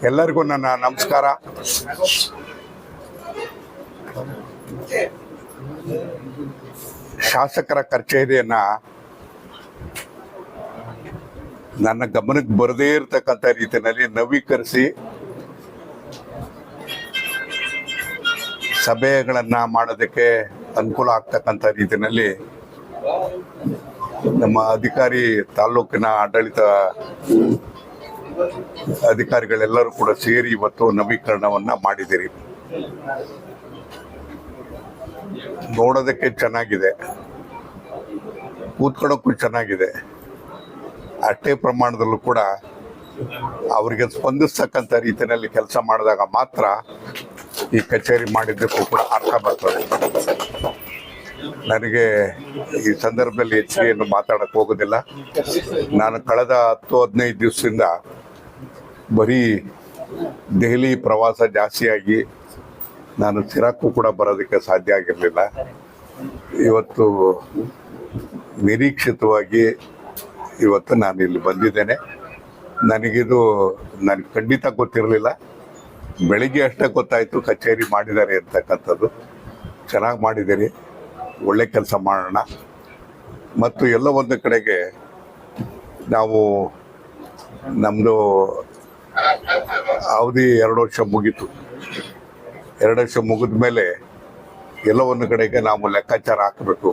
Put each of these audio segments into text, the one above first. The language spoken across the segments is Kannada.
ಎಲ್ಲರಿಗೂ ನನ್ನ ನಮಸ್ಕಾರ. ಶಾಸಕರ ಕಚೇರಿಯನ್ನ ನನ್ನ ಗಮನಕ್ಕೆ ಬರದೇ ಇರತಕ್ಕಂಥ ರೀತಿಯಲ್ಲಿ ನವೀಕರಿಸಿ ಸಭೆಗಳನ್ನ ಮಾಡೋದಕ್ಕೆ ಅನುಕೂಲ ಆಗ್ತಕ್ಕಂಥ ರೀತಿಯಲ್ಲಿ ನಮ್ಮ ತಾಲೂಕಿನ ಆಡಳಿತ ಅಧಿಕಾರಿಗಳೆಲ್ಲರೂ ಕೂಡ ಸೇರಿ ಇವತ್ತು ನವೀಕರಣವನ್ನ ಮಾಡಿದಿರಿ. ನೋಡೋದಕ್ಕೆ ಚೆನ್ನಾಗಿದೆ, ಕೂತ್ಕೊಳ್ಳೋಕ್ಕೂ ಚೆನ್ನಾಗಿದೆ. ಅಷ್ಟೇ ಪ್ರಮಾಣದಲ್ಲೂ ಕೂಡ ಅವರಿಗೆ ಸ್ಪಂದಿಸ್ತಕ್ಕಂಥ ರೀತಿಯಲ್ಲಿ ಕೆಲಸ ಮಾಡಿದಾಗ ಮಾತ್ರ ಈ ಕಚೇರಿ ಮಾಡಿದ್ದಕ್ಕೂ ಕೂಡ ಅರ್ಥ ಬರ್ತದೆ. ನನಗೆ ಈ ಸಂದರ್ಭದಲ್ಲಿ ಹೆಚ್ಚಿಗೆ ಮಾತಾಡಕ್ಕೆ ಹೋಗೋದಿಲ್ಲ. ನಾನು ಕಳೆದ 10-15 ದಿವಸದಿಂದ ಬರೀ ದೆಹಲಿ ಪ್ರವಾಸ ಜಾಸ್ತಿಯಾಗಿ ನಾನು ಸಿರಾಕ್ಕೂ ಕೂಡ ಬರೋದಕ್ಕೆ ಸಾಧ್ಯ ಆಗಿರಲಿಲ್ಲ. ಇವತ್ತು ನಿರೀಕ್ಷಿತವಾಗಿ ಇವತ್ತು ನಾನು ಇಲ್ಲಿ ಬಂದಿದ್ದೇನೆ. ನನಗೆ ಖಂಡಿತ ಗೊತ್ತಿರಲಿಲ್ಲ. ಬೆಳಿಗ್ಗೆ ಅಷ್ಟೇ ಗೊತ್ತಾಯಿತು ಕಚೇರಿ ಮಾಡಿದ್ದಾರೆ ಅಂತಕ್ಕಂಥದ್ದು. ಚೆನ್ನಾಗಿ ಮಾಡಿದ್ದೀರಿ, ಒಳ್ಳೆ ಕೆಲಸ ಮಾಡೋಣ. ಮತ್ತು ಎಲ್ಲ ಒಂದು ಕಡೆಗೆ ನಾವು ನಮ್ಮದು ಅವಧಿ 2 ವರ್ಷ ಮುಗೀತು. 2 ವರ್ಷ ಮುಗಿದ ಮೇಲೆ ಎಲ್ಲ ಒಂದು ಕಡೆಗೆ ನಾವು ಲೆಕ್ಕಾಚಾರ ಹಾಕಬೇಕು.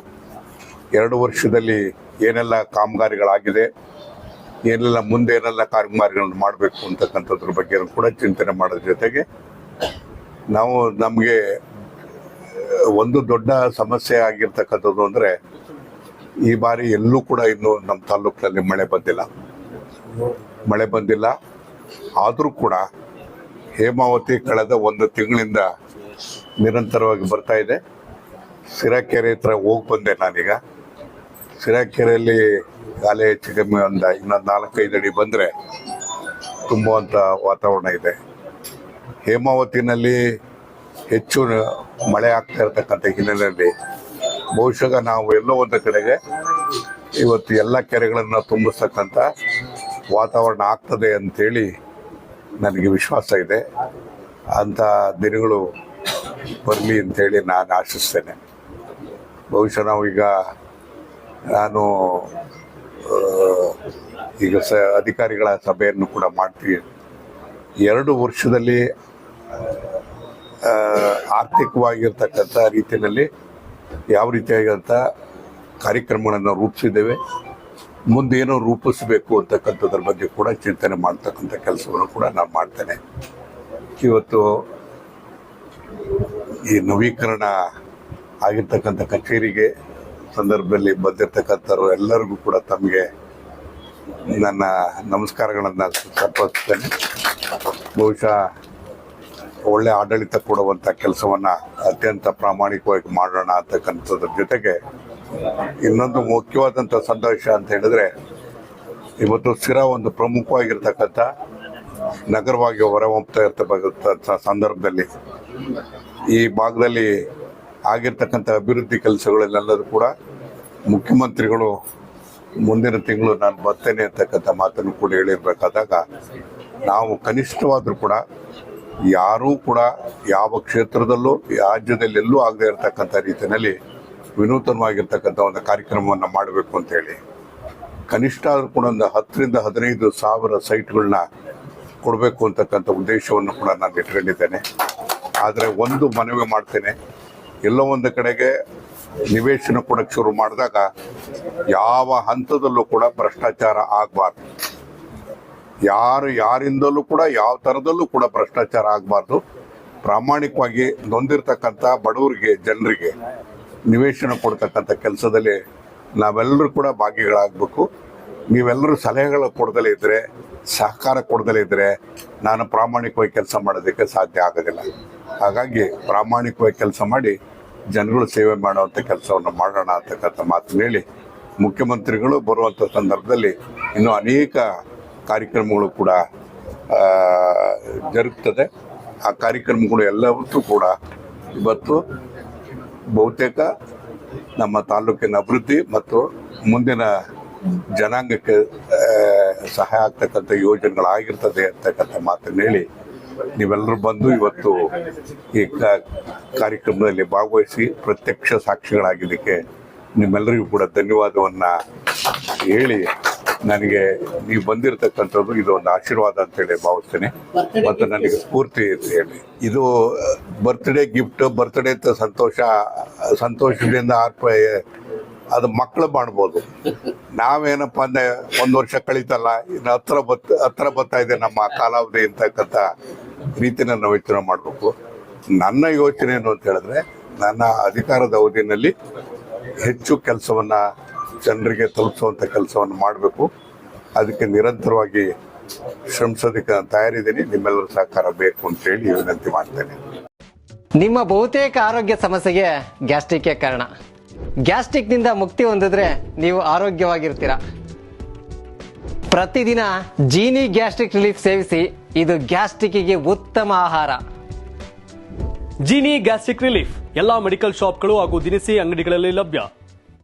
2 ವರ್ಷದಲ್ಲಿ ಏನೆಲ್ಲ ಕಾಮಗಾರಿಗಳಾಗಿದೆ, ಏನೆಲ್ಲ ಮುಂದೆ ಏನೆಲ್ಲ ಕಾಮಗಾರಿಗಳನ್ನು ಮಾಡಬೇಕು ಅಂತಕ್ಕಂಥದ್ರ ಬಗ್ಗೆ ಕೂಡ ಚಿಂತನೆ ಮಾಡೋದ್ರ ಜೊತೆಗೆ ನಮಗೆ ಒಂದು ದೊಡ್ಡ ಸಮಸ್ಯೆ ಆಗಿರ್ತಕ್ಕಂಥದ್ದು ಅಂದರೆ ಈ ಬಾರಿ ಎಲ್ಲೂ ಕೂಡ ಇನ್ನು ನಮ್ಮ ತಾಲೂಕಿನಲ್ಲಿ ಮಳೆ ಬಂದಿಲ್ಲ. ಆದರೂ ಕೂಡ ಹೇಮಾವತಿ ಕಳೆದ 1 ತಿಂಗಳಿಂದ ನಿರಂತರವಾಗಿ ಬರ್ತಾ ಇದೆ. ಸಿರಾಕೆರೆ ಹತ್ರ ಹೋಗಿ ಬಂದೆ ನಾನೀಗ. ಸಿರಾಕೆರೆಯಲ್ಲಿ ಗಾಳಿ ಹೆಚ್ಚು ಕಮ್ಮಿ ಇನ್ನೊಂದು 4-5 ಅಡಿ ಬಂದರೆ ತುಂಬುವಂಥ ವಾತಾವರಣ ಇದೆ. ಹೇಮಾವತಿನಲ್ಲಿ ಹೆಚ್ಚು ಮಳೆ ಆಗ್ತಾ ಇರತಕ್ಕಂಥ ಹಿನ್ನೆಲೆಯಲ್ಲಿ ಬಹುಶಃ ನಾವು ಎಲ್ಲೋ ಒಂದು ಕಡೆಗೆ ಇವತ್ತು ಎಲ್ಲ ಕೆರೆಗಳನ್ನು ತುಂಬಿಸ್ತಕ್ಕಂಥ ವಾತಾವರಣ ಆಗ್ತದೆ ಅಂಥೇಳಿ ನನಗೆ ವಿಶ್ವಾಸ ಇದೆ. ಅಂಥ ದಿನಗಳು ಬರಲಿ ಅಂಥೇಳಿ ನಾನು ಆಶಿಸ್ತೇನೆ. ಬಹುಶಃ ನಾನು ಈಗ ಅಧಿಕಾರಿಗಳ ಸಭೆಯನ್ನು ಕೂಡ ಮಾಡ್ತೀವಿ. 2 ವರ್ಷದಲ್ಲಿ ಆರ್ಥಿಕವಾಗಿರ್ತಕ್ಕಂಥ ರೀತಿಯಲ್ಲಿ ಯಾವ ರೀತಿಯಾಗಿಂಥ ಕಾರ್ಯಕ್ರಮಗಳನ್ನು ರೂಪಿಸಿದ್ದೇವೆ, ಮುಂದೇನೋ ರೂಪಿಸಬೇಕು ಅಂತಕ್ಕಂಥದ್ರ ಬಗ್ಗೆ ಕೂಡ ಚಿಂತನೆ ಮಾಡ್ತಕ್ಕಂಥ ಕೆಲಸವನ್ನು ಕೂಡ ನಾನು ಮಾಡ್ತೇನೆ. ಇವತ್ತು ಈ ನವೀಕರಣ ಆಗಿರ್ತಕ್ಕಂಥ ಕಚೇರಿಗೆ ಸಂದರ್ಭದಲ್ಲಿ ಬಂದಿರತಕ್ಕಂಥವ್ರು ಎಲ್ಲರಿಗೂ ಕೂಡ ತಮಗೆ ನನ್ನ ನಮಸ್ಕಾರಗಳನ್ನು ಸಮರ್ಪಿಸ್ತೇನೆ. ಬಹುಶಃ ಒಳ್ಳೆ ಆಡಳಿತ ಕೊಡುವಂಥ ಕೆಲಸವನ್ನು ಅತ್ಯಂತ ಪ್ರಾಮಾಣಿಕವಾಗಿ ಮಾಡೋಣ ಅಂತಕ್ಕಂಥದ್ರ ಜೊತೆಗೆ ಇನ್ನೊಂದು ಮುಖ್ಯವಾದಂಥ ಸಂದೇಶ ಅಂತ ಹೇಳಿದ್ರೆ, ಇವತ್ತು ಸಿರಾ ಒಂದು ಪ್ರಮುಖವಾಗಿರ್ತಕ್ಕಂಥ ನಗರವಾಗಿ ಹೊರಹೊಮ್ತಾ ಇರ್ತಕ್ಕಂಥ ಸಂದರ್ಭದಲ್ಲಿ ಈ ಭಾಗದಲ್ಲಿ ಆಗಿರ್ತಕ್ಕಂಥ ಅಭಿವೃದ್ಧಿ ಕೆಲಸಗಳನ್ನೆಲ್ಲರೂ ಕೂಡ ಮುಖ್ಯಮಂತ್ರಿಗಳು ಮುಂದಿನ ತಿಂಗಳು ನಾನು ಬರ್ತೇನೆ ಅಂತಕ್ಕಂಥ ಮಾತನ್ನು ಕೂಡ ಹೇಳಿರ್ಬೇಕಾದಾಗ ನಾವು ಕನಿಷ್ಠವಾದರೂ ಕೂಡ ಯಾರೂ ಕೂಡ ಯಾವ ಕ್ಷೇತ್ರದಲ್ಲೂ ರಾಜ್ಯದಲ್ಲಿ ಎಲ್ಲೂ ಆಗದೆ ಇರತಕ್ಕಂಥ ರೀತಿಯಲ್ಲಿ ವಿನೂತನವಾಗಿರ್ತಕ್ಕಂಥ ಒಂದು ಕಾರ್ಯಕ್ರಮವನ್ನು ಮಾಡಬೇಕು ಅಂತೇಳಿ ಕನಿಷ್ಠ ಆದರೂ ಕೂಡ ಒಂದು 10,000-15 ಸಾವಿರ ಸೈಟ್ಗಳನ್ನ ಕೊಡಬೇಕು ಅಂತಕ್ಕಂಥ ಉದ್ದೇಶವನ್ನು ಕೂಡ ನಾನು ಇಟ್ಕೊಂಡಿದ್ದೇನೆ. ಆದರೆ ಒಂದು ಮನವಿ ಮಾಡ್ತೇನೆ, ಎಲ್ಲೋ ಒಂದು ಕಡೆಗೆ ನಿವೇಶನ ಕೊಡಕ್ಕೆ ಶುರು ಮಾಡಿದಾಗ ಯಾವ ಹಂತದಲ್ಲೂ ಕೂಡ ಭ್ರಷ್ಟಾಚಾರ ಆಗಬಾರ್ದು. ಯಾರಿಂದಲೂ ಕೂಡ ಯಾವ ಥರದಲ್ಲೂ ಕೂಡ ಭ್ರಷ್ಟಾಚಾರ ಆಗಬಾರ್ದು. ಪ್ರಾಮಾಣಿಕವಾಗಿ ನೊಂದಿರ್ತಕ್ಕಂಥ ಬಡವರಿಗೆ, ಜನರಿಗೆ ನಿವೇಶನ ಕೊಡ್ತಕ್ಕಂಥ ಕೆಲಸದಲ್ಲಿ ನಾವೆಲ್ಲರೂ ಕೂಡ ಭಾಗಿಗಳಾಗಬೇಕು. ನೀವೆಲ್ಲರೂ ಸಲಹೆಗಳು ಕೊಡದಲೇ ಇದ್ದರೆ, ಸಹಕಾರ ಕೊಡದಲೇ ಇದ್ದರೆ ನಾನು ಪ್ರಾಮಾಣಿಕವಾಗಿ ಕೆಲಸ ಮಾಡೋದಕ್ಕೆ ಸಾಧ್ಯ ಆಗೋದಿಲ್ಲ. ಹಾಗಾಗಿ ಪ್ರಾಮಾಣಿಕವಾಗಿ ಕೆಲಸ ಮಾಡಿ ಜನಗಳು ಸೇವೆ ಮಾಡುವಂಥ ಕೆಲಸವನ್ನು ಮಾಡೋಣ ಅಂತಕ್ಕಂಥ ಮಾತನ್ನು ಹೇಳಿ, ಮುಖ್ಯಮಂತ್ರಿಗಳು ಬರುವಂಥ ಸಂದರ್ಭದಲ್ಲಿ ಇನ್ನೂ ಅನೇಕ ಕಾರ್ಯಕ್ರಮಗಳು ಕೂಡ ಜರುಗ್ತದೆ. ಆ ಕಾರ್ಯಕ್ರಮಗಳು ಎಲ್ಲವತ್ತೂ ಕೂಡ ಇವತ್ತು ಬಹುತೇಕ ನಮ್ಮ ತಾಲೂಕಿನ ಅಭಿವೃದ್ಧಿ ಮತ್ತು ಮುಂದಿನ ಜನಾಂಗಕ್ಕೆ ಸಹಾಯ ಆಗ್ತಕ್ಕಂಥ ಯೋಜನೆಗಳಾಗಿರ್ತದೆ ಅಂತಕ್ಕಂಥ ಮಾತನ್ನು ಹೇಳಿ ನೀವೆಲ್ಲರೂ ಬಂದು ಇವತ್ತು ಈ ಕಾರ್ಯಕ್ರಮದಲ್ಲಿ ಭಾಗವಹಿಸಿ ಪ್ರತ್ಯಕ್ಷ ಸಾಕ್ಷಿಗಳಾಗಿದ್ದಕ್ಕೆ ನಿಮ್ಮೆಲ್ಲರಿಗೂ ಕೂಡ ಧನ್ಯವಾದವನ್ನ ಹೇಳಿ, ನನಗೆ ನೀವು ಬಂದಿರತಕ್ಕಂಥದ್ದು ಇದು ಒಂದು ಆಶೀರ್ವಾದ ಅಂತೇಳಿ ಭಾವಿಸ್ತೇನೆ ಮತ್ತು ನನಗೆ ಸ್ಫೂರ್ತಿ ಅಂತ ಹೇಳಿ. ಇದು ಬರ್ತ್ಡೇ ಗಿಫ್ಟ್, ಬರ್ತ್ಡೇ ಅಂತ ಸಂತೋಷದಿಂದ ಅದು ಮಕ್ಕಳು ಮಾಡ್ಬೋದು. ನಾವೇನಪ್ಪ ಅಂದ್ರೆ 1 ವರ್ಷ ಕಳೀತಲ್ಲ, ಇನ್ನು ಹತ್ರ ಬರ್ತಾ ಇದೆ ನಮ್ಮ ಕಾಲಾವಧಿ ಅಂತಕ್ಕಂಥ ರೀತಿನ ನಾವು ಯೋಚನೆ ಮಾಡಬೇಕು. ನನ್ನ ಯೋಚನೆ ಏನು ಅಂತ ಹೇಳಿದ್ರೆ, ನನ್ನ ಅಧಿಕಾರದ ಅವಧಿಯಲ್ಲಿ ಹೆಚ್ಚು ಕೆಲಸವನ್ನ ಜನರಿಗೆ ತಲುಪಿಸುವಂಥ ಕೆಲಸವನ್ನು ಮಾಡಬೇಕು. ಅದಕ್ಕೆ ನಿರಂತರವಾಗಿ ಶ್ರಮಿಸೋದಕ್ಕೆ ನಾನು ತಯಾರಿದ್ದೀನಿ. ನಿಮ್ಮೆಲ್ಲರ ಸಹಕಾರ ಬೇಕು ಅಂತ ಹೇಳಿ ವಿನಂತಿ ಮಾಡ್ತೇನೆ. ನಿಮ್ಮ ಬಹುತೇಕ ಆರೋಗ್ಯ ಸಮಸ್ಯೆಗೆ ಗ್ಯಾಸ್ಟ್ರಿಕ್ ಕಾರಣ. ಗ್ಯಾಸ್ಟ್ರಿಕ್ ನಿಂದ ಮುಕ್ತಿ ಹೊಂದಿದ್ರೆ ನೀವು ಆರೋಗ್ಯವಾಗಿರ್ತೀರ. ಪ್ರತಿದಿನ ಜೀನಿ ಗ್ಯಾಸ್ಟ್ರಿಕ್ ರಿಲೀಫ್ ಸೇವಿಸಿ. ಇದು ಗ್ಯಾಸ್ಟ್ರಿಕ್ಗೆ ಉತ್ತಮ ಆಹಾರ. ಜೀನಿ ಗ್ಯಾಸ್ಟ್ರಿಕ್ ರಿಲೀಫ್ ಎಲ್ಲಾ ಮೆಡಿಕಲ್ ಶಾಪ್ಗಳು ಹಾಗೂ ದಿನಸಿ ಅಂಗಡಿಗಳಲ್ಲಿ ಲಭ್ಯ.